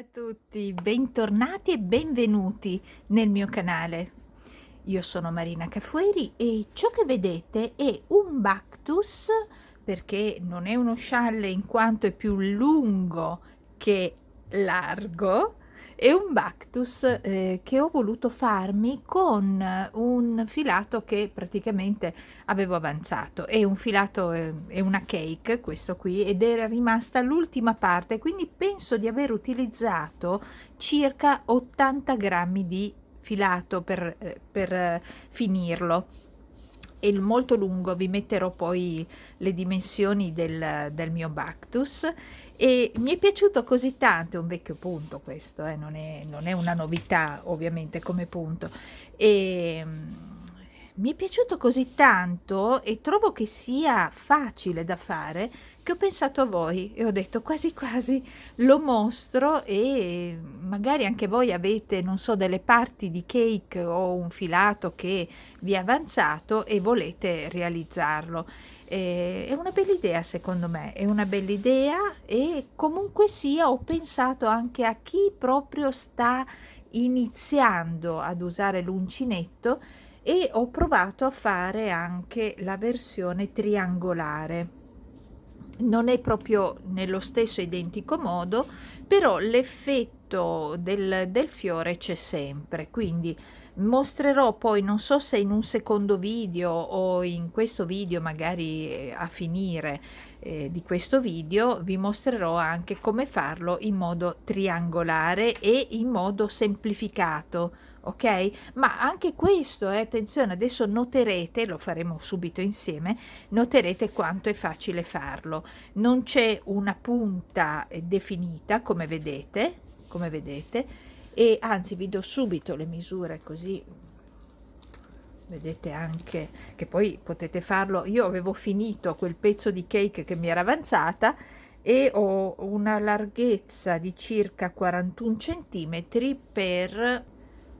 a tutti, bentornati e benvenuti nel mio canale. Io sono Marina Cafueri e ciò che vedete è un Bactus, perché non è uno scialle in quanto è più lungo che largo. È un Bactus che ho voluto farmi con un filato che praticamente avevo avanzato. È un filato, è una cake questo qui, ed era rimasta l'ultima parte, quindi penso di aver utilizzato circa 80 grammi di filato per finirlo. È molto lungo, vi metterò poi le dimensioni del mio Bactus, e mi è piaciuto così tanto. È un vecchio punto questo, non è una novità ovviamente come punto, e mi è piaciuto così tanto e trovo che sia facile da fare, che ho pensato a voi e ho detto quasi quasi lo mostro, e magari anche voi avete, non so, delle parti di cake o un filato che vi è avanzato e volete realizzarlo. È una bella idea, secondo me, è una bella idea, e comunque sia ho pensato anche a chi proprio sta iniziando ad usare l'uncinetto, e ho provato a fare anche la versione triangolare. Non è proprio nello stesso identico modo, però l'effetto del fiore c'è sempre, quindi mostrerò poi, non so se in un secondo video o in questo video, magari a finire di questo video, vi mostrerò anche come farlo in modo triangolare e in modo semplificato. Ok? Ma anche questo, attenzione, adesso noterete, lo faremo subito insieme, noterete quanto è facile farlo. Non c'è una punta definita, come vedete, e anzi vi do subito le misure, così vedete anche che poi potete farlo. Io avevo finito quel pezzo di cake che mi era avanzata e ho una larghezza di circa 41 centimetri per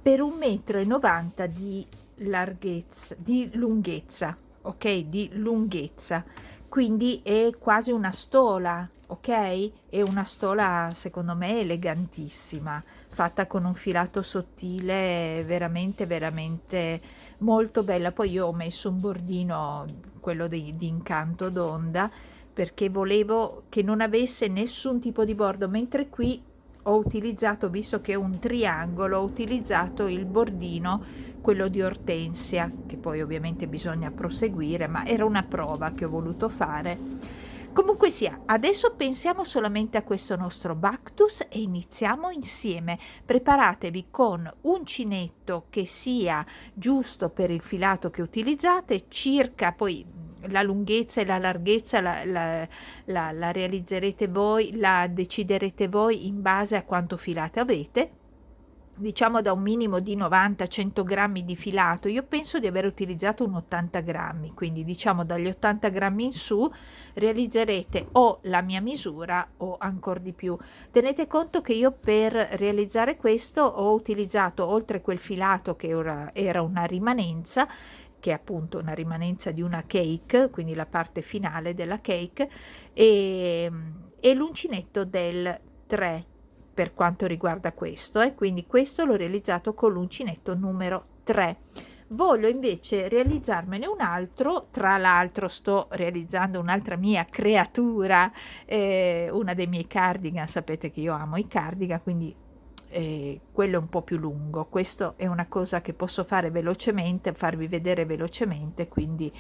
1,90 m di larghezza, di lunghezza, ok? Di lunghezza, quindi è quasi una stola, ok? È una stola secondo me elegantissima, fatta con un filato sottile, veramente veramente molto bella. Poi io ho messo un bordino, quello di Incanto d'Onda, perché volevo che non avesse nessun tipo di bordo, mentre qui ho utilizzato, visto che è un triangolo, ho utilizzato il bordino, quello di Ortensia, che poi ovviamente bisogna proseguire, ma era una prova che ho voluto fare. Comunque sia, adesso pensiamo solamente a questo nostro Bactus e iniziamo insieme. Preparatevi con uncinetto che sia giusto per il filato che utilizzate, circa poi la lunghezza e la larghezza la realizzerete voi, la deciderete voi in base a quanto filato avete. Diciamo da un minimo di 90-100 grammi di filato, io penso di aver utilizzato un 80 grammi, quindi diciamo dagli 80 grammi in su realizzerete o la mia misura o ancora di più. Tenete conto che io per realizzare questo ho utilizzato, oltre quel filato che era una rimanenza, che è appunto una rimanenza di una cake, quindi la parte finale della cake, e l'uncinetto del 3 per quanto riguarda questo, e quindi questo l'ho realizzato con l'uncinetto numero 3. Voglio invece realizzarmene un altro, tra l'altro sto realizzando un'altra mia creatura, una dei miei cardigan, sapete che io amo i cardigan, quindi quello è un po' più lungo. Questo è una cosa che posso fare velocemente, farvi vedere velocemente, quindi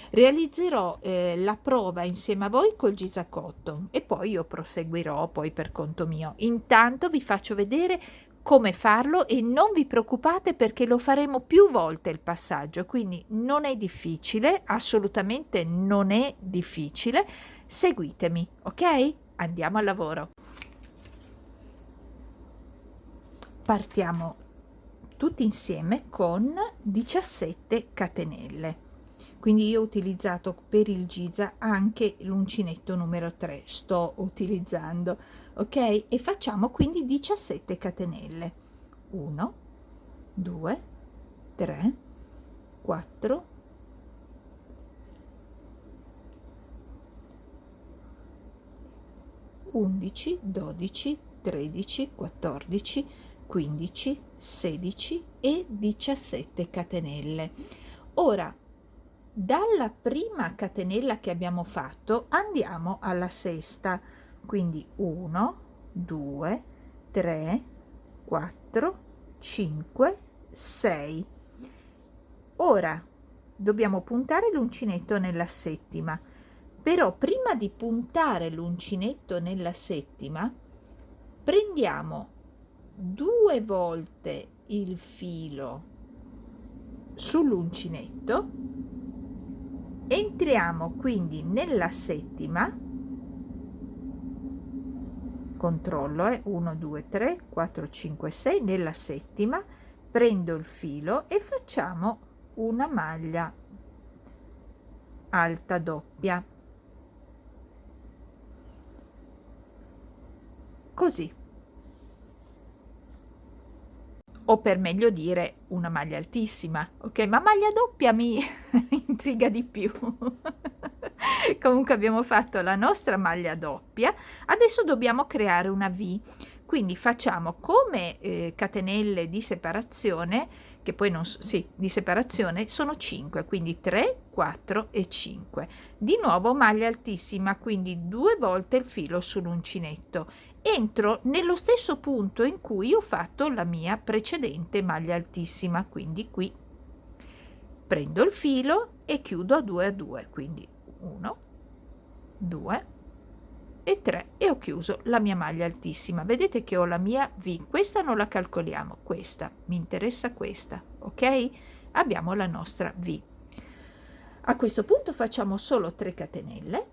realizzerò la prova insieme a voi col Giza Cotton e poi io proseguirò poi per conto mio. Intanto vi faccio vedere come farlo e non vi preoccupate, perché lo faremo più volte il passaggio, quindi non è difficile, assolutamente non è difficile. Seguitemi, ok? Andiamo al lavoro. Partiamo tutti insieme con 17 catenelle, quindi io ho utilizzato per il Giza anche l'uncinetto numero 3, sto utilizzando, ok? E facciamo quindi 17 catenelle: 1 2 3 4 11 12 13, 14, 15, 16 e 17 catenelle. Ora, dalla prima catenella che abbiamo fatto andiamo alla sesta, quindi 1, 2, 3, 4, 5, 6. Ora dobbiamo puntare l'uncinetto nella settima, però prima di puntare l'uncinetto nella settima prendiamo 2 volte il filo sull'uncinetto, entriamo quindi nella settima, controllo 1 2 3 4 5 6, nella settima prendo il filo e facciamo una maglia alta doppia, così, o per meglio dire una maglia altissima, ok? Ma maglia doppia mi intriga di più. Comunque abbiamo fatto la nostra maglia doppia, adesso dobbiamo creare una V, quindi facciamo come catenelle di separazione, che poi non sì, di separazione sono 5, quindi 3, 4 e 5. Di nuovo maglia altissima, quindi 2 volte il filo sull'uncinetto. Entro nello stesso punto in cui ho fatto la mia precedente maglia altissima, quindi qui prendo il filo e chiudo a 2, quindi 1, 2 e 3 e ho chiuso la mia maglia altissima. Vedete che ho la mia V, questa non la calcoliamo, questa mi interessa, questa, ok? Abbiamo la nostra V. A questo punto facciamo solo 3 catenelle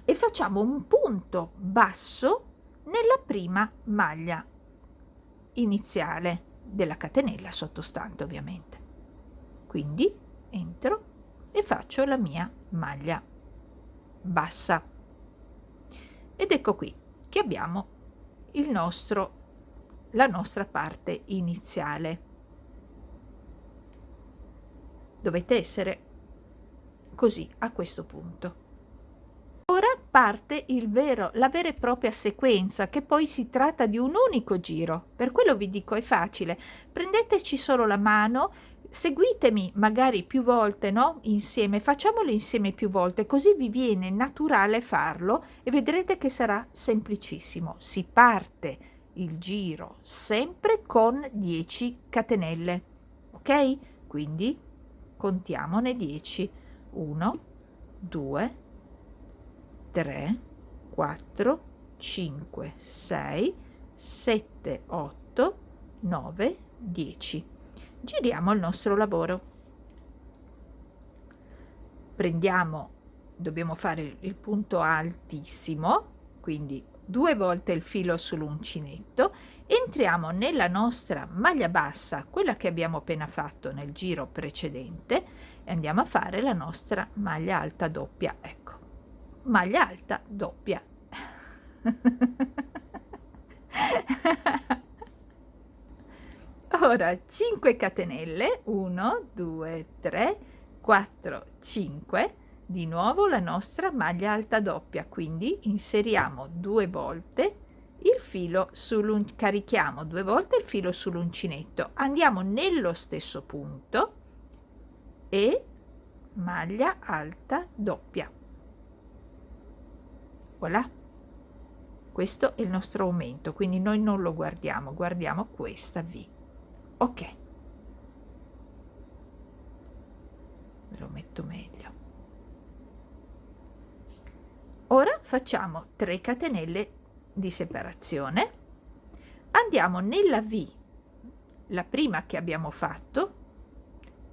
e facciamo un punto basso nella prima maglia iniziale della catenella sottostante, ovviamente. Quindi entro e faccio la mia maglia bassa ed ecco qui che abbiamo la nostra parte iniziale. Dovete essere così a questo punto. Ora parte la vera e propria sequenza, che poi si tratta di un unico giro. Per quello vi dico, è facile. Prendeteci solo la mano, seguitemi magari più volte, no? Insieme, facciamolo insieme più volte, così vi viene naturale farlo e vedrete che sarà semplicissimo. Si parte il giro sempre con 10 catenelle, ok? Quindi contiamone 10. 1, 2, 3, 4, 5, 6, 7, 8, 9, 10. Giriamo il nostro lavoro. Dobbiamo fare il punto altissimo, quindi 2 volte il filo sull'uncinetto, entriamo nella nostra maglia bassa, quella che abbiamo appena fatto nel giro precedente, e andiamo a fare la nostra maglia alta doppia. Ecco, maglia alta doppia. Ora 5 catenelle, 1 2 3 4 5, di nuovo la nostra maglia alta doppia, quindi inseriamo 2 volte il filo carichiamo 2 volte il filo sull'uncinetto, andiamo nello stesso punto e maglia alta doppia. Voilà, questo è il nostro aumento, quindi noi non lo guardiamo, guardiamo questa V. Ok, ve lo metto meglio. Ora facciamo 3 catenelle di separazione, andiamo nella V, la prima che abbiamo fatto,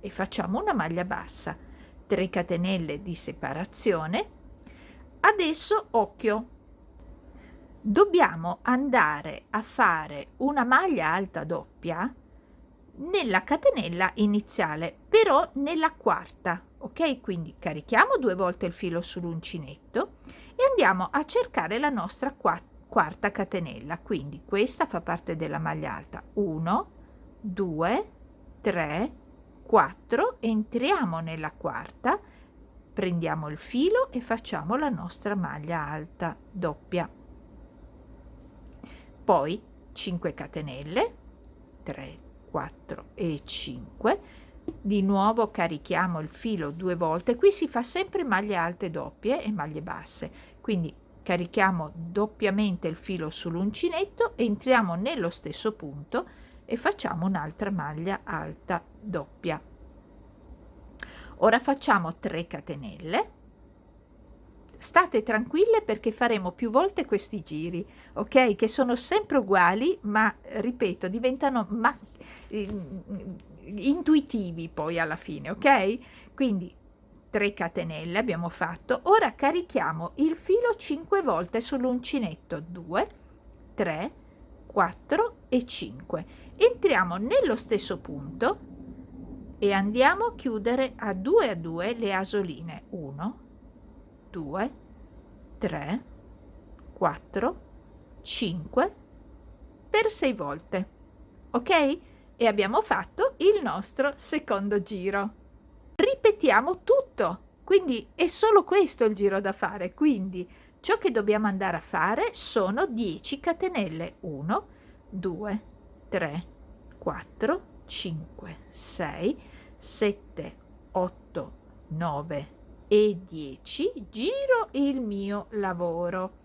e facciamo una maglia bassa, 3 catenelle di separazione. Adesso occhio, dobbiamo andare a fare una maglia alta doppia nella catenella iniziale, però nella quarta, ok? Quindi carichiamo 2 volte il filo sull'uncinetto e andiamo a cercare la nostra quarta catenella, quindi questa fa parte della maglia alta. 1 2 3 4, entriamo nella quarta, prendiamo il filo e facciamo la nostra maglia alta doppia. poi 5 catenelle, 3, 4 e 5. Di nuovo carichiamo il filo 2 volte. Qui si fa sempre maglie alte doppie e maglie basse, quindi carichiamo doppiamente il filo sull'uncinetto, entriamo nello stesso punto e facciamo un'altra maglia alta doppia. Ora facciamo 3 catenelle. State tranquille perché faremo più volte questi giri, ok? Che sono sempre uguali, ma ripeto, diventano intuitivi poi alla fine, ok? Quindi 3 catenelle abbiamo fatto. Ora carichiamo il filo 5 volte sull'uncinetto, 2, 3, 4 e 5. Entriamo nello stesso punto e andiamo a chiudere a 2 le asoline. 1, 2, 3, 4, 5 per 6 volte, ok? E abbiamo fatto il nostro secondo giro. Ripetiamo tutto, quindi è solo questo il giro da fare, quindi ciò che dobbiamo andare a fare sono 10 catenelle. 1, 2, 3, 4, 5, 6, 7, 8, 9 e 10. Giro il mio lavoro.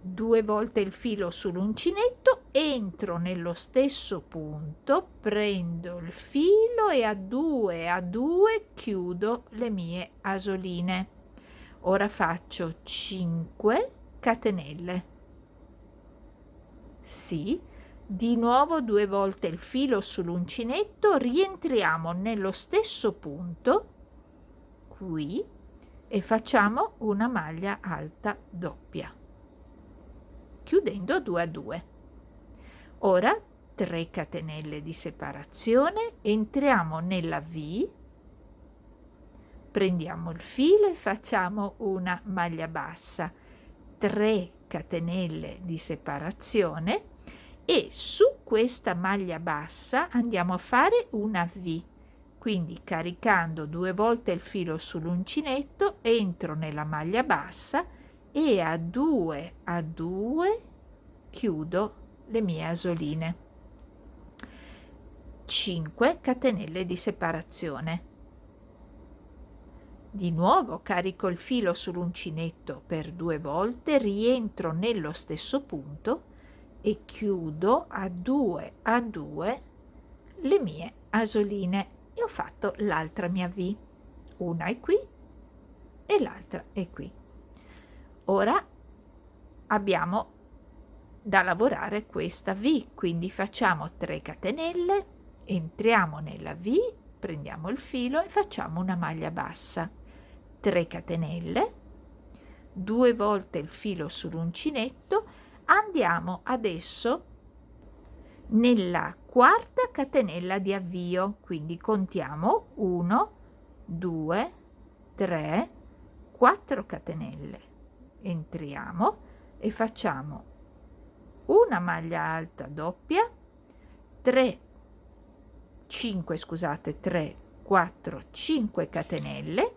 2 volte il filo sull'uncinetto, entro nello stesso punto, prendo il filo e a 2 chiudo le mie asoline. Ora faccio 5 catenelle. Sì, di nuovo 2 volte il filo sull'uncinetto, rientriamo nello stesso punto qui e facciamo una maglia alta doppia, chiudendo 2 Ora 3 catenelle di separazione, entriamo nella V, prendiamo il filo e facciamo una maglia bassa, 3 catenelle di separazione e su questa maglia bassa andiamo a fare una V. Quindi caricando 2 volte il filo sull'uncinetto, entro nella maglia bassa e a 2 chiudo le mie asoline. 5 catenelle di separazione. Di nuovo carico il filo sull'uncinetto per 2 volte, rientro nello stesso punto e chiudo a 2 le mie asoline. E ho fatto l'altra mia V, una è qui e l'altra è qui. Ora abbiamo da lavorare questa V, quindi facciamo 3 catenelle, entriamo nella V, prendiamo il filo e facciamo una maglia bassa, 3 catenelle, 2 volte il filo sull'uncinetto, andiamo adesso nella quarta catenella di avvio, quindi contiamo 1, 2, 3, 4 catenelle, entriamo e facciamo una maglia alta doppia, 3, 4, 5 catenelle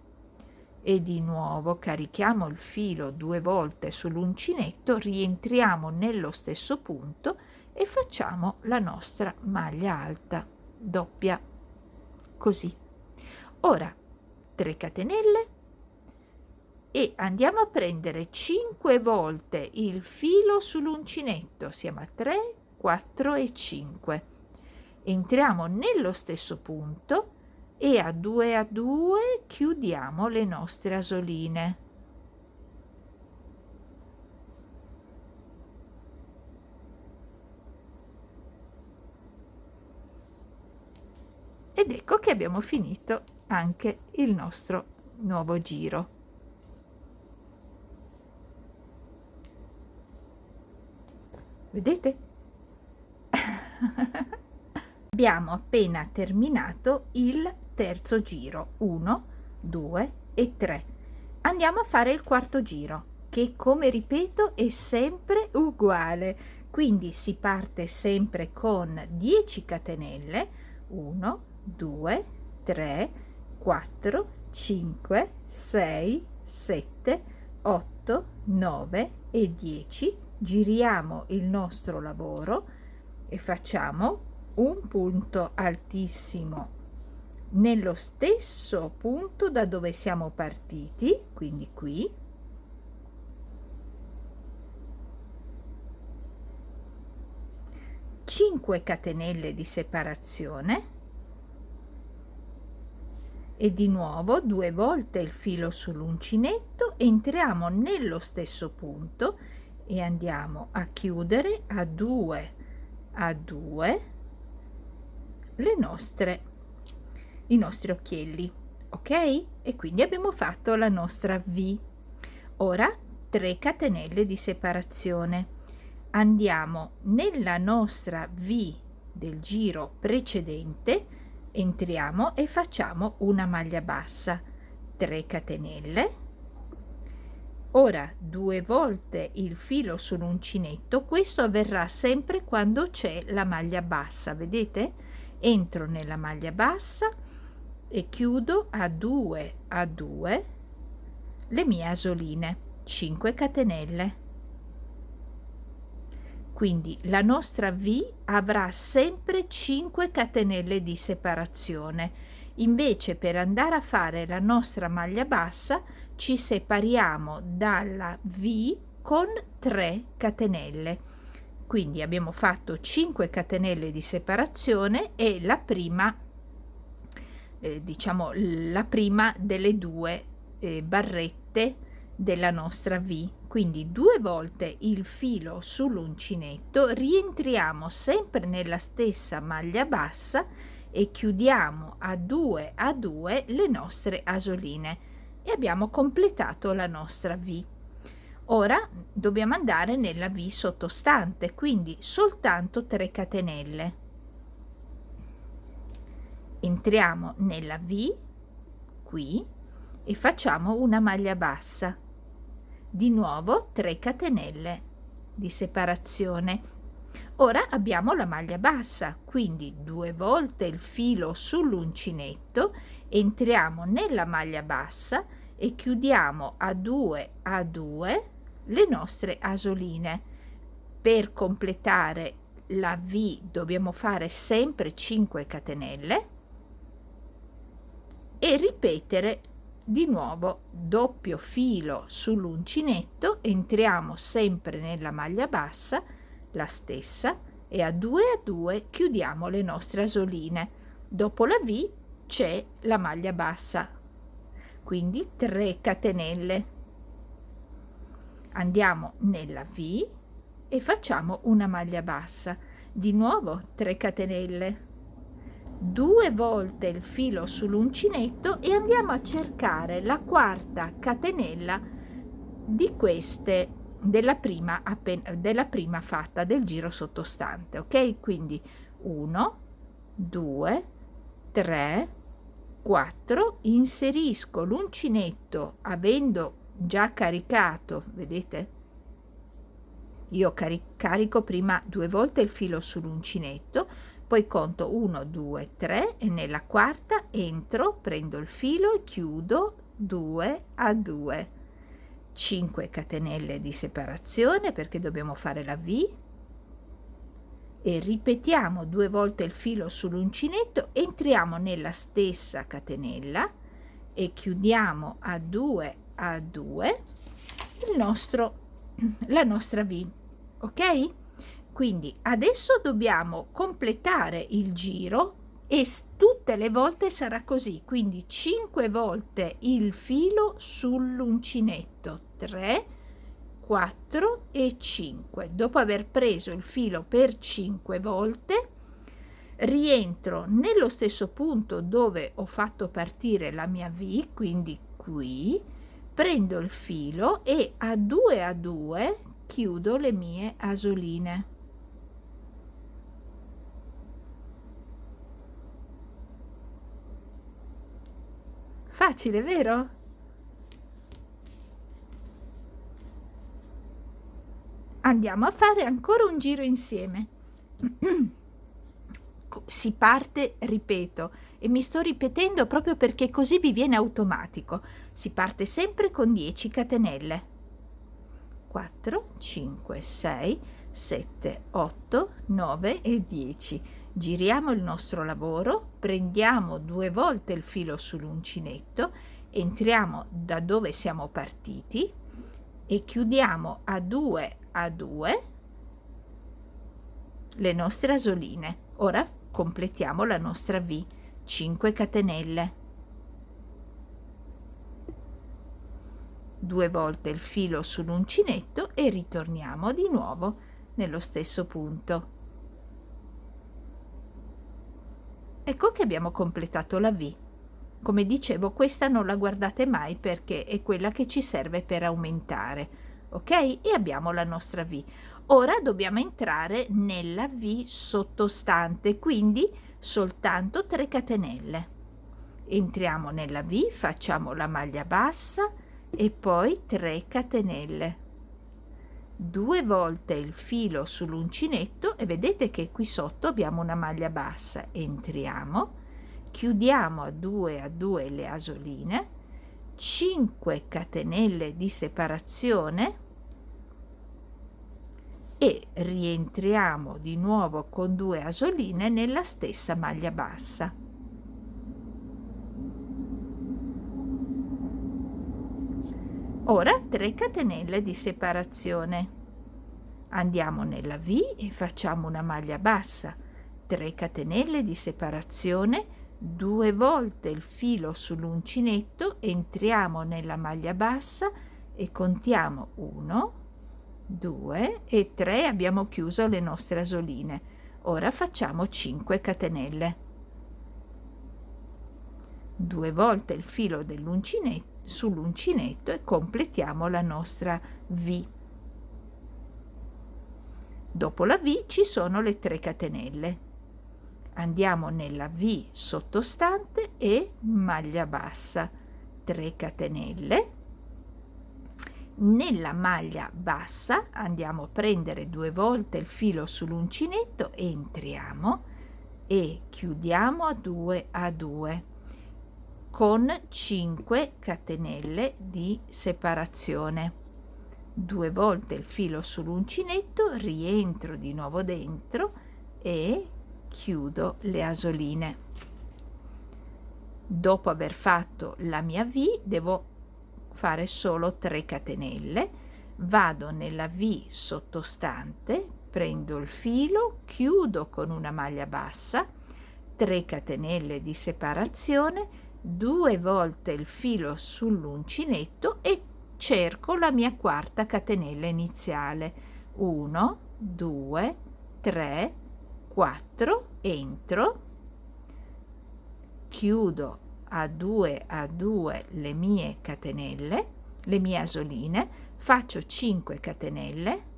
e di nuovo carichiamo il filo 2 volte sull'uncinetto, rientriamo nello stesso punto e facciamo la nostra maglia alta doppia, così. Ora 3 catenelle e andiamo a prendere 5 volte il filo sull'uncinetto, siamo a 3, 4 e 5. Entriamo nello stesso punto e a 2 chiudiamo le nostre asoline. Ed ecco che abbiamo finito anche il nostro nuovo giro. Vedete? Abbiamo appena terminato il terzo giro, 1, 2 e 3. Andiamo a fare il quarto giro, che come ripeto è sempre uguale, quindi si parte sempre con 10 catenelle, 1, 2, 3, 4, 5, 6, 7, 8, 9 e 10, giriamo il nostro lavoro e facciamo un punto altissimo nello stesso punto da dove siamo partiti, quindi qui, 5 catenelle di separazione e di nuovo 2 volte il filo sull'uncinetto, entriamo nello stesso punto e andiamo a chiudere a 2 i nostri occhielli, ok? E quindi abbiamo fatto la nostra V. Ora 3 catenelle di separazione, andiamo nella nostra V del giro precedente, entriamo e facciamo una maglia bassa, 3 catenelle. Ora 2 volte il filo sull'uncinetto, questo avverrà sempre quando c'è la maglia bassa, vedete? Entro nella maglia bassa e chiudo a 2 le mie asoline, 5 catenelle. Quindi la nostra V avrà sempre 5 catenelle di separazione. Invece per andare a fare la nostra maglia bassa ci separiamo dalla V con 3 catenelle. Quindi abbiamo fatto 5 catenelle di separazione e la prima diciamo la prima delle 2 barrette della nostra V. Quindi 2 volte il filo sull'uncinetto, rientriamo sempre nella stessa maglia bassa e chiudiamo a 2 le nostre asoline e abbiamo completato la nostra V. Ora dobbiamo andare nella V sottostante, quindi soltanto 3 catenelle. Entriamo nella V qui e facciamo una maglia bassa, di nuovo 3 catenelle di separazione. Ora abbiamo la maglia bassa, quindi 2 volte il filo sull'uncinetto, entriamo nella maglia bassa e chiudiamo a 2 le nostre asoline. Per completare la V dobbiamo fare sempre 5 catenelle e ripetere di nuovo doppio filo sull'uncinetto, entriamo sempre nella maglia bassa, la stessa, e a 2 chiudiamo le nostre asoline. Dopo la V c'è la maglia bassa, quindi 3 catenelle. Andiamo nella V e facciamo una maglia bassa, di nuovo 3 catenelle. 2 volte il filo sull'uncinetto e andiamo a cercare la quarta catenella di queste della prima fatta del giro sottostante, ok? Quindi 1 2 3 4, inserisco l'uncinetto avendo già caricato, vedete? Io carico prima 2 volte il filo sull'uncinetto, poi conto 1 2 3 e nella quarta entro, prendo il filo e chiudo 2 5 catenelle di separazione perché dobbiamo fare la V e ripetiamo 2 volte il filo sull'uncinetto, entriamo nella stessa catenella e chiudiamo a 2 la nostra V, ok? Quindi adesso dobbiamo completare il giro e tutte le volte sarà così, quindi 5 volte il filo sull'uncinetto, 3 4 e 5. Dopo aver preso il filo per 5 volte rientro nello stesso punto dove ho fatto partire la mia V, quindi qui prendo il filo e a 2 chiudo le mie asoline. Facile, vero? Andiamo a fare ancora un giro insieme. Si parte, ripeto, e mi sto ripetendo proprio perché così vi viene automatico. Si parte sempre con 10 catenelle. 4, 5, 6, 7, 8, 9 e 10. Giriamo il nostro lavoro, prendiamo 2 volte il filo sull'uncinetto, entriamo da dove siamo partiti e chiudiamo a 2 le nostre asoline. Ora completiamo la nostra V, 5 catenelle, 2 volte il filo sull'uncinetto e ritorniamo di nuovo nello stesso punto. Ecco che abbiamo completato la V. Come dicevo, questa non la guardate mai perché è quella che ci serve per aumentare, ok? E abbiamo la nostra V. Ora dobbiamo entrare nella V sottostante, quindi soltanto 3 catenelle. Entriamo nella V, facciamo la maglia bassa e poi 3 catenelle. 2 volte il filo sull'uncinetto e vedete che qui sotto abbiamo una maglia bassa. Entriamo, chiudiamo a 2 le asoline, 5 catenelle di separazione e rientriamo di nuovo con 2 asoline nella stessa maglia bassa. Ora 3 catenelle di separazione. Andiamo nella V e facciamo una maglia bassa, 3 catenelle di separazione, 2 volte il filo sull'uncinetto, entriamo nella maglia bassa e contiamo 1, 2 e 3, abbiamo chiuso le nostre asoline. Ora facciamo 5 catenelle. 2 volte il filo sull'uncinetto e completiamo la nostra V. Dopo la V ci sono le 3 catenelle. Andiamo nella V sottostante e maglia bassa, 3 catenelle. Nella maglia bassa andiamo a prendere 2 volte il filo sull'uncinetto, entriamo e chiudiamo a 2 con 5 catenelle di separazione. 2 volte il filo sull'uncinetto, rientro di nuovo dentro e chiudo le asoline. Dopo aver fatto la mia V devo fare solo 3 catenelle, vado nella V sottostante, prendo il filo, chiudo con una maglia bassa, 3 catenelle di separazione, 2 volte il filo sull'uncinetto e cerco la mia quarta catenella iniziale. 1, 2, 3, 4, entro, chiudo a 2 le mie catenelle, le mie asoline, faccio 5 catenelle,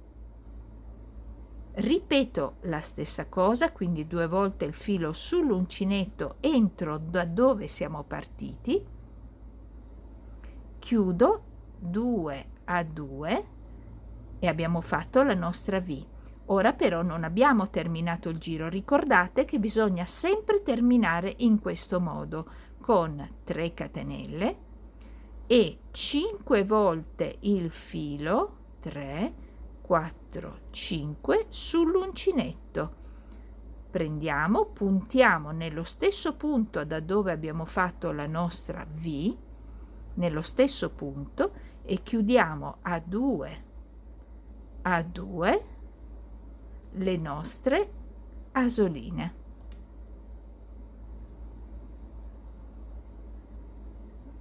ripeto la stessa cosa, quindi 2 volte il filo sull'uncinetto, entro da dove siamo partiti, chiudo 2 e abbiamo fatto la nostra V. Ora però non abbiamo terminato il giro, ricordate che bisogna sempre terminare in questo modo, con 3 catenelle e 5 volte il filo, 3, 4, 5 sull'uncinetto. Prendiamo, puntiamo nello stesso punto da dove abbiamo fatto la nostra V, nello stesso punto e chiudiamo a 2 le nostre asoline.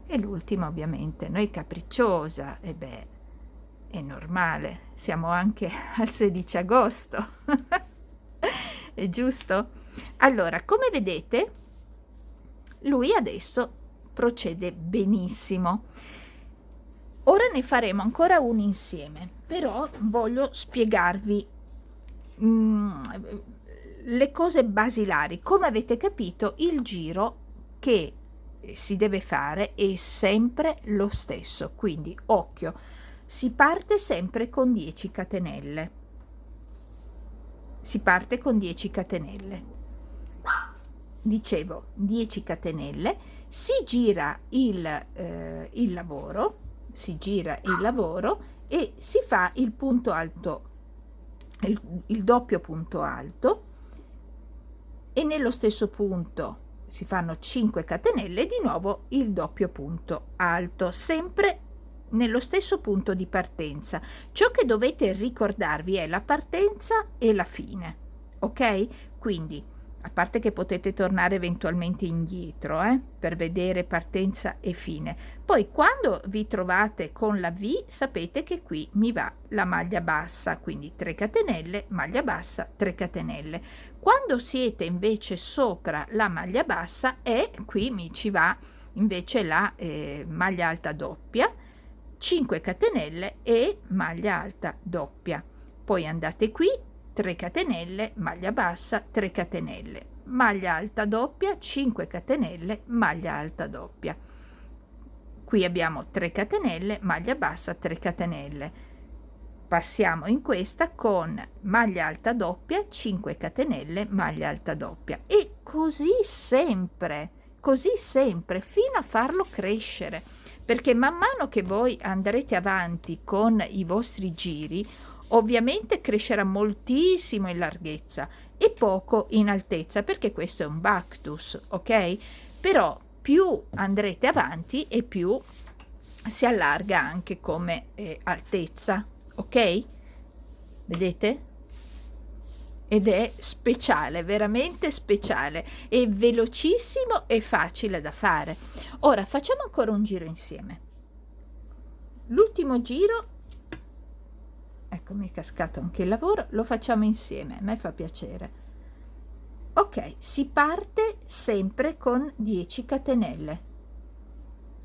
E l'ultima ovviamente, noi capricciosa, e beh, è normale, siamo anche al 16 agosto, è giusto? Allora, come vedete, lui adesso procede benissimo. Ora ne faremo ancora uno insieme, però voglio spiegarvi le cose basilari. Come avete capito, il giro che si deve fare è sempre lo stesso, quindi occhio, si parte sempre con 10 catenelle. Si parte con 10 catenelle. Dicevo 10 catenelle, si gira il lavoro e si fa il punto alto, il doppio punto alto, e nello stesso punto si fanno 5 catenelle e di nuovo il doppio punto alto, sempre nello stesso punto di partenza. Ciò che dovete ricordarvi è la partenza e la fine, ok? Quindi, a parte che potete tornare eventualmente indietro per vedere partenza e fine, poi quando vi trovate con la V sapete che qui mi va la maglia bassa, quindi 3 catenelle, maglia bassa, 3 catenelle. Quando siete invece sopra la maglia bassa, qui mi ci va invece la maglia alta doppia, 5 catenelle e maglia alta doppia. Poi andate qui, 3 catenelle, maglia bassa, 3 catenelle, maglia alta doppia, 5 catenelle, maglia alta doppia. Qui abbiamo 3 catenelle, maglia bassa, 3 catenelle. Passiamo in questa con maglia alta doppia, 5 catenelle, maglia alta doppia, e così sempre fino a farlo crescere, perché man mano che voi andrete avanti con i vostri giri ovviamente crescerà moltissimo in larghezza e poco in altezza, perché questo è un Bactus, ok? Però più andrete avanti e più si allarga anche come altezza, ok? Vedete? Ed è speciale, veramente speciale, è velocissimo e facile da fare. Ora facciamo ancora un giro insieme. L'ultimo giro, ecco, mi è cascato anche il lavoro, lo facciamo insieme, a me fa piacere. Ok, si parte sempre con 10 catenelle.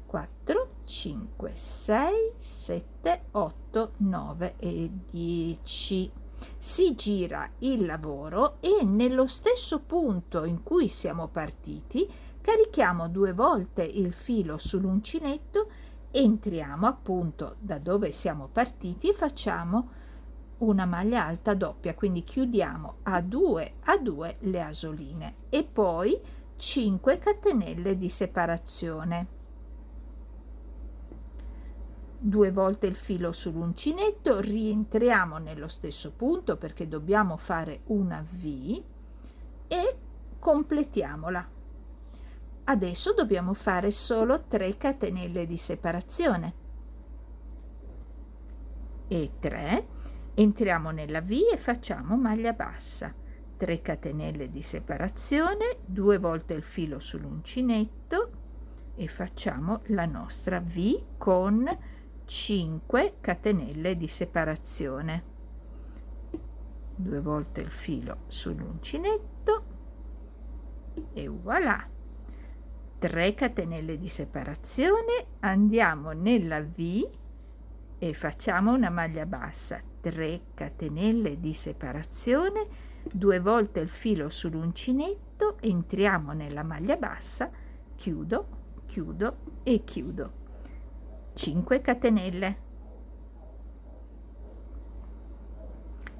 4, 5, 6, 7, 8, 9 e 10. Si gira il lavoro e nello stesso punto in cui siamo partiti carichiamo 2 volte il filo sull'uncinetto, entriamo appunto da dove siamo partiti e facciamo una maglia alta doppia, quindi chiudiamo a 2 le asoline e poi 5 catenelle di separazione. 2 volte il filo sull'uncinetto, rientriamo nello stesso punto perché dobbiamo fare una V e completiamola. Adesso dobbiamo fare solo 3 catenelle di separazione e 3, entriamo nella V e facciamo maglia bassa, 3 catenelle di separazione, 2 volte il filo sull'uncinetto e facciamo la nostra V con 5 catenelle di separazione, 2 volte il filo sull'uncinetto e voilà, 3 catenelle di separazione, andiamo nella V e facciamo una maglia bassa, 3 catenelle di separazione, 2 volte il filo sull'uncinetto, entriamo nella maglia bassa, chiudo, chiudo e chiudo, 5 catenelle,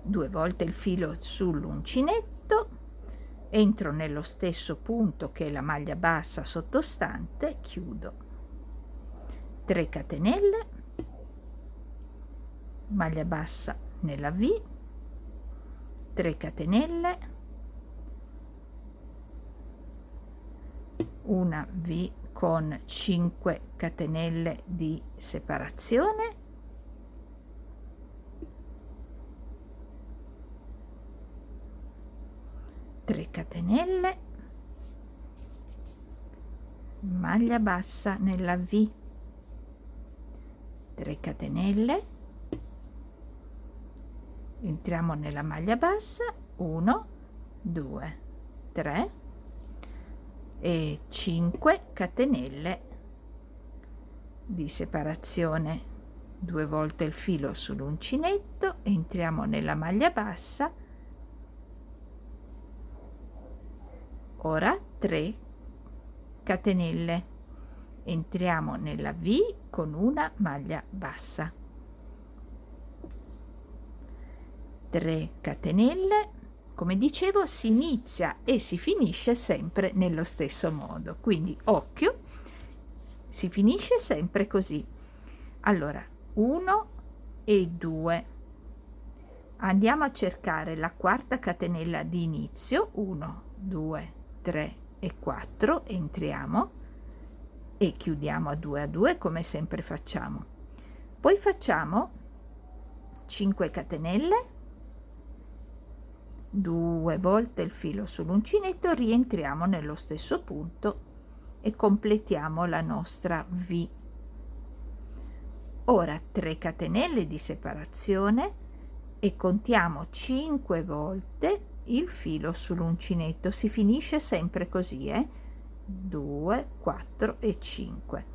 2 volte il filo sull'uncinetto, entro nello stesso punto che è la maglia bassa sottostante, chiudo, 3 catenelle, maglia bassa nella V, 3 catenelle, una V con 5 catenelle di separazione, catenelle, maglia bassa nella V, 3 catenelle, entriamo nella maglia bassa, 1, 2, 3 e 5 catenelle di separazione, 2 volte il filo sull'uncinetto, entriamo nella maglia bassa, ora 3 catenelle, entriamo nella V con una maglia bassa, 3 catenelle, come dicevo si inizia e si finisce sempre nello stesso modo, quindi occhio, si finisce sempre così. Allora 1 e 2. Andiamo a cercare la quarta catenella di inizio, 1 2 3 e 4, entriamo e chiudiamo a 2 come sempre facciamo. Poi facciamo 5 catenelle, 2 volte il filo sull'uncinetto, rientriamo nello stesso punto e completiamo la nostra V. Ora 3 catenelle di separazione e contiamo 5 volte il filo sull'uncinetto. Si finisce sempre così, 2 4 e 5.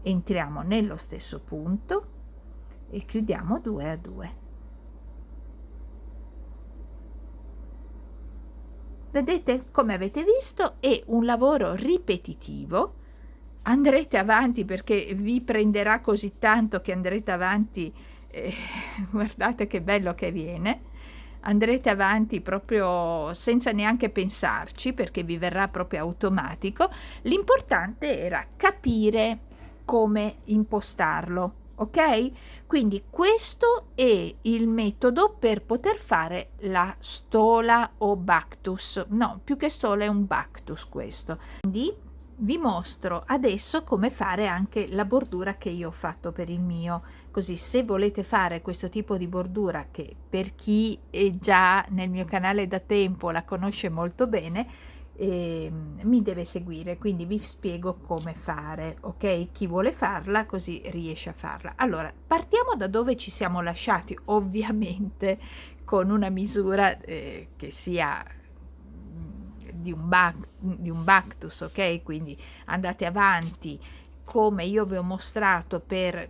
Entriamo nello stesso punto e chiudiamo 2 a 2. Vedete, come avete visto, è un lavoro ripetitivo. Andrete avanti perché vi prenderà così tanto che andrete avanti, guardate che bello che viene. Andrete avanti proprio senza neanche pensarci, perché vi verrà proprio automatico. L'importante era capire come impostarlo. Ok? Quindi questo è il metodo per poter fare la stola o Bactus. No, più che stola è un Bactus questo. Quindi vi mostro adesso come fare anche la bordura che io ho fatto per il mio, così se volete fare questo tipo di bordura, che per chi è già nel mio canale da tempo la conosce molto bene, mi deve seguire, quindi vi spiego come fare, ok? Chi vuole farla così riesce a farla. Allora, partiamo da dove ci siamo lasciati, ovviamente con una misura che sia di un Bactus, ok? Quindi andate avanti come io vi ho mostrato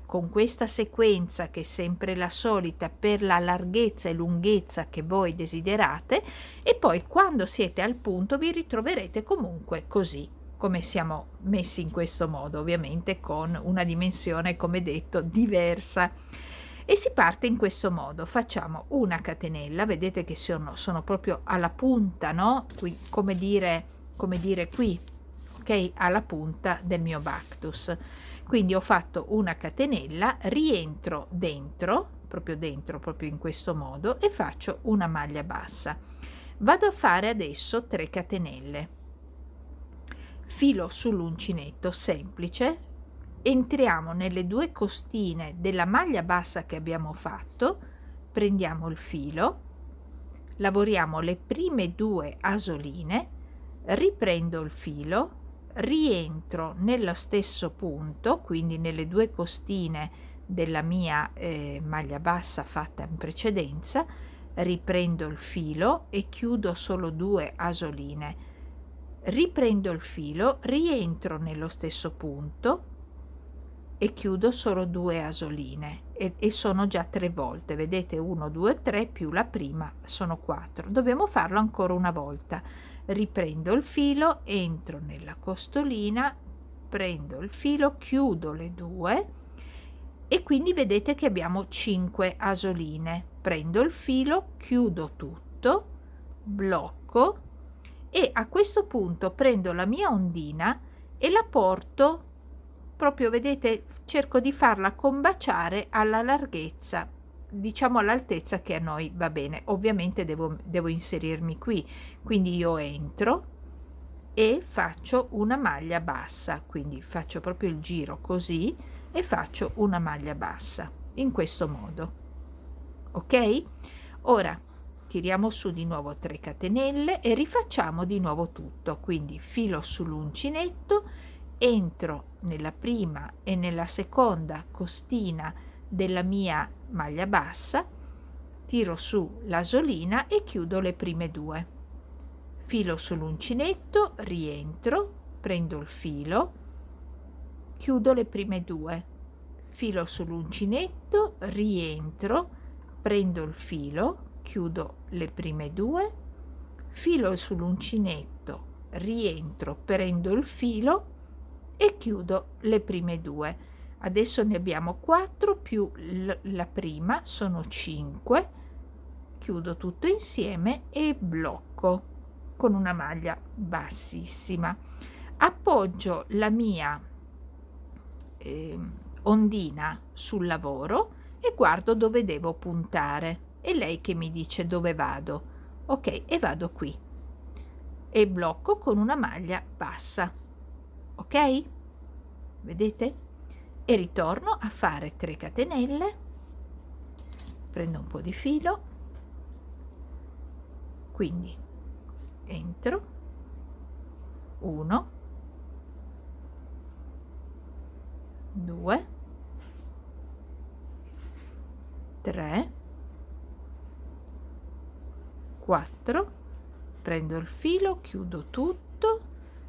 con questa sequenza, che è sempre la solita, per la larghezza e lunghezza che voi desiderate, e poi quando siete al punto vi ritroverete comunque così come siamo messi, in questo modo, ovviamente con una dimensione, come detto, diversa. E si parte in questo modo: facciamo una catenella, vedete che sono proprio alla punta, no? Qui, come dire qui, ok, alla punta del mio Bactus. Quindi ho fatto una catenella, rientro dentro proprio in questo modo e faccio una maglia bassa. Vado a fare adesso 3 catenelle, filo sull'uncinetto semplice, entriamo nelle 2 costine della maglia bassa che abbiamo fatto, prendiamo il filo, lavoriamo le prime 2 asoline, riprendo il filo, rientro nello stesso punto, quindi nelle 2 costine della mia maglia bassa fatta in precedenza, riprendo il filo e chiudo solo 2 asoline, riprendo il filo, rientro nello stesso punto e chiudo solo 2 asoline e sono già 3 volte, vedete, 1 2 3 più la prima sono 4. Dobbiamo farlo ancora una volta. Riprendo il filo, entro nella costolina, prendo il filo, chiudo le 2 e quindi vedete che abbiamo 5 asoline. Prendo il filo, chiudo tutto, blocco e a questo punto prendo la mia ondina e la porto proprio, vedete, cerco di farla combaciare alla larghezza, diciamo all'altezza che a noi va bene. Ovviamente devo inserirmi qui, quindi io entro e faccio una maglia bassa, quindi faccio proprio il giro così e faccio una maglia bassa in questo modo, ok? Ora tiriamo su di nuovo 3 catenelle e rifacciamo di nuovo tutto, quindi filo sull'uncinetto, entro nella prima e nella seconda costina della mia maglia bassa, tiro su l'asolina e chiudo le prime 2, filo sull'uncinetto, rientro, prendo il filo, chiudo le prime 2, filo sull'uncinetto, rientro, prendo il filo, chiudo le prime 2, filo sull'uncinetto, rientro, prendo il filo e chiudo le prime 2. Adesso ne abbiamo 4 più la prima, sono 5, chiudo tutto insieme e blocco con una maglia bassissima. Appoggio la mia ondina sul lavoro e guardo dove devo puntare. È lei che mi dice dove vado. Ok, e vado qui e blocco con una maglia bassa. Ok? Vedete? E ritorno a fare 3 catenelle, prendo un po' di filo, quindi entro 1, 2, 3, 4, prendo il filo, chiudo tutto,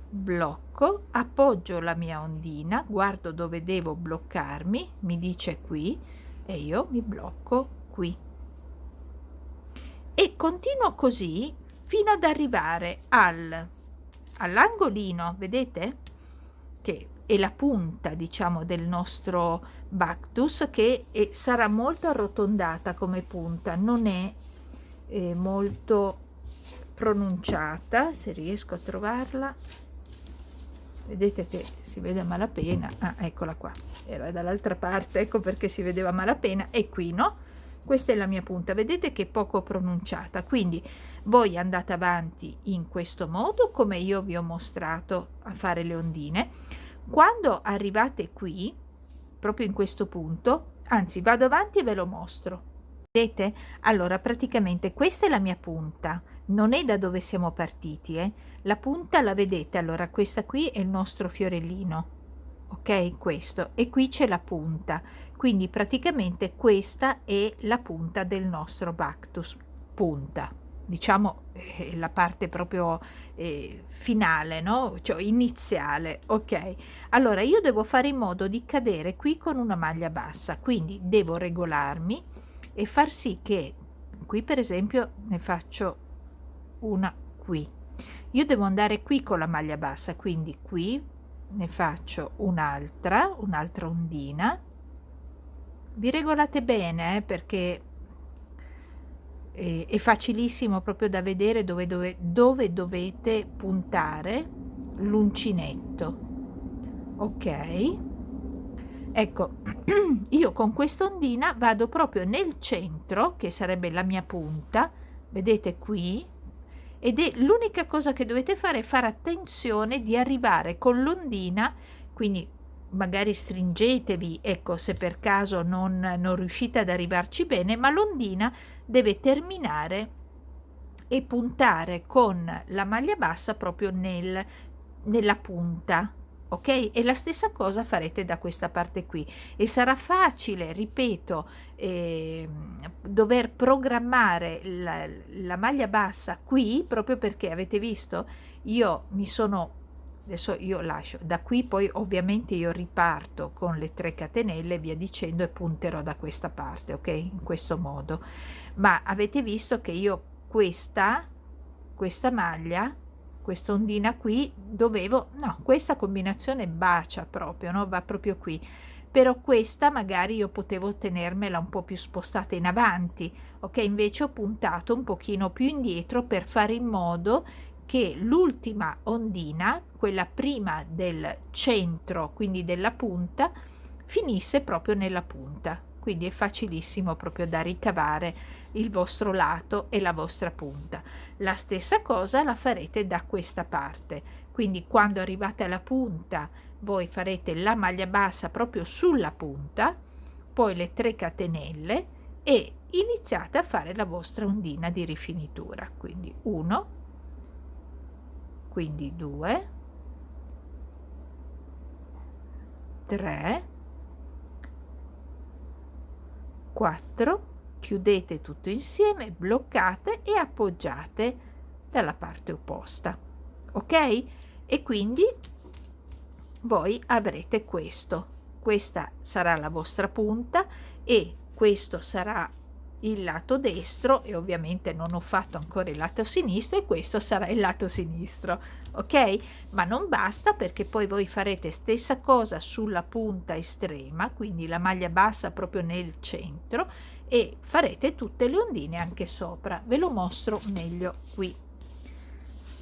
blocco, appoggio la mia ondina, guardo dove devo bloccarmi, mi dice qui e io mi blocco qui e continuo così fino ad arrivare all'angolino, vedete? Che è la punta, diciamo, del nostro Bactus, che sarà molto arrotondata come punta, non è molto pronunciata. Se riesco a trovarla, vedete che si vede a malapena. Ah, eccola qua, era dall'altra parte, ecco perché si vedeva a malapena. E qui, no? Questa è la mia punta, vedete che è poco pronunciata, quindi voi andate avanti in questo modo come io vi ho mostrato a fare le ondine. Quando arrivate qui, proprio in questo punto, anzi vado avanti e ve lo mostro. Vedete? Allora praticamente questa è la mia punta, non è da dove siamo partiti, la punta la vedete, allora questa qui è il nostro fiorellino, ok, questo, e qui c'è la punta, quindi praticamente questa è la punta del nostro Bactus, punta, diciamo la parte proprio finale, no? Cioè iniziale, ok. Allora io devo fare in modo di cadere qui con una maglia bassa, quindi devo regolarmi e far sì che qui per esempio ne faccio una qui, io devo andare qui con la maglia bassa, quindi qui ne faccio un'altra ondina, vi regolate bene perché è facilissimo proprio da vedere dove dovete puntare l'uncinetto, ok. Ecco, io con questa ondina vado proprio nel centro, che sarebbe la mia punta, vedete qui, ed è l'unica cosa che dovete fare è fare attenzione di arrivare con l'ondina, quindi magari stringetevi, ecco, se per caso non riuscite ad arrivarci bene, ma l'ondina deve terminare e puntare con la maglia bassa proprio nella punta, ok? E la stessa cosa farete da questa parte qui e sarà facile, ripeto, dover programmare la maglia bassa qui, proprio perché avete visto, io mi sono, adesso io lascio da qui, poi ovviamente io riparto con le 3 catenelle e via dicendo e punterò da questa parte, ok? In questo modo, ma avete visto che io questa maglia, questa ondina qui dovevo, no, questa combinazione bacia proprio, no? Va proprio qui, però questa magari io potevo tenermela un po' più spostata in avanti, ok, invece ho puntato un pochino più indietro per fare in modo che l'ultima ondina, quella prima del centro, quindi della punta, finisse proprio nella punta, quindi è facilissimo proprio da ricavare il vostro lato e la vostra punta. La stessa cosa la farete da questa parte, quindi quando arrivate alla punta voi farete la maglia bassa proprio sulla punta, poi le 3 catenelle e iniziate a fare la vostra ondina di rifinitura, quindi 1, quindi 2, 3, 4, chiudete tutto insieme, bloccate e appoggiate dalla parte opposta, ok? E quindi voi avrete questa sarà la vostra punta e questo sarà il lato destro e ovviamente non ho fatto ancora il lato sinistro e questo sarà il lato sinistro, ok? Ma non basta perché poi voi farete stessa cosa sulla punta estrema, quindi la maglia bassa proprio nel centro e farete tutte le ondine anche sopra, ve lo mostro meglio qui.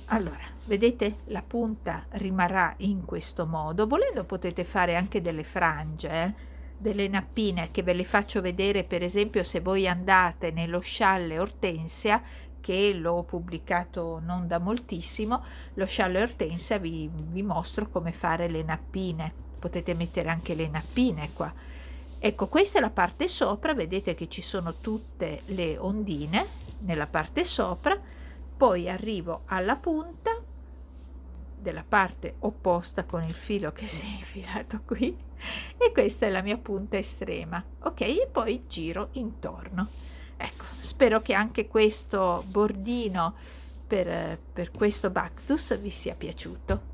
Allora, vedete la punta rimarrà in questo modo, volendo potete fare anche delle frange delle nappine che ve le faccio vedere, per esempio se voi andate nello scialle Ortensia, che l'ho pubblicato non da moltissimo, lo scialle Ortensia, vi mostro come fare le nappine. Potete mettere anche le nappine qua. Ecco, questa è la parte sopra, vedete che ci sono tutte le ondine nella parte sopra, poi arrivo alla punta della parte opposta con il filo che si è infilato qui, e questa è la mia punta estrema, ok? E poi giro intorno. Ecco, spero che anche questo bordino per questo Bactus vi sia piaciuto.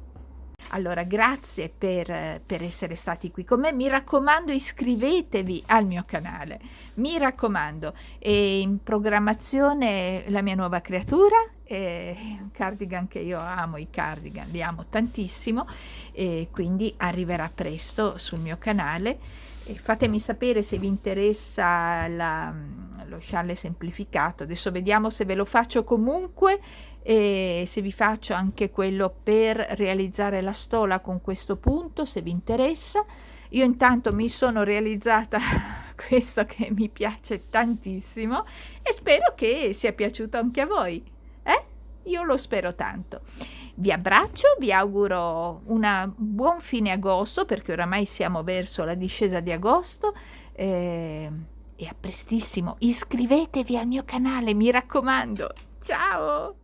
Allora, grazie per essere stati qui con me. Mi raccomando, iscrivetevi al mio canale, mi raccomando. È in programmazione la mia nuova creatura, un cardigan che io amo, i cardigan li amo tantissimo, e quindi arriverà presto sul mio canale. E fatemi sapere se vi interessa lo scialle semplificato. Adesso vediamo se ve lo faccio comunque, e se vi faccio anche quello per realizzare la stola con questo punto, se vi interessa. Io intanto mi sono realizzata questo che mi piace tantissimo e spero che sia piaciuto anche a voi. Io lo spero tanto. Vi abbraccio, vi auguro un buon fine agosto, perché oramai siamo verso la discesa di agosto, e a prestissimo. Iscrivetevi al mio canale, mi raccomando. Ciao!